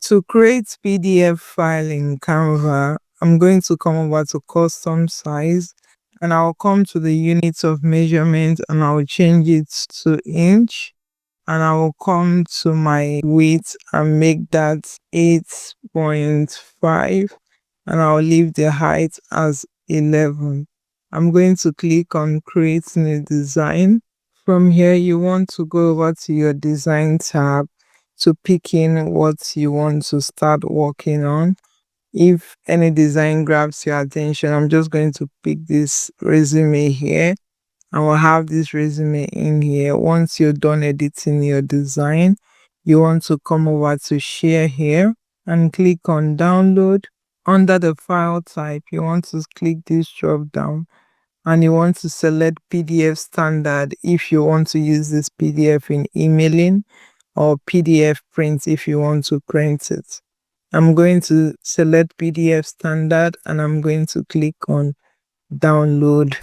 To create PDF file in Canva, I'm going to come over to custom size and I'll come to the units of measurement and I'll change it to inch, and I will come to my width and make that 8.5, and I'll leave the height as 11. I'm going to click on creating a design. From here, you want to go over to your design tab to pick in what you want to start working on. If any design grabs your attention, I'm just going to pick this resume here. I will have this resume in here. Once you're done editing your design, you want to come over to share here and click on download. Under the file type, you want to click this drop down and you want to select PDF standard if you want to use this PDF in emailing, or PDF print if you want to print it. I'm going to select PDF standard and I'm going to click on download.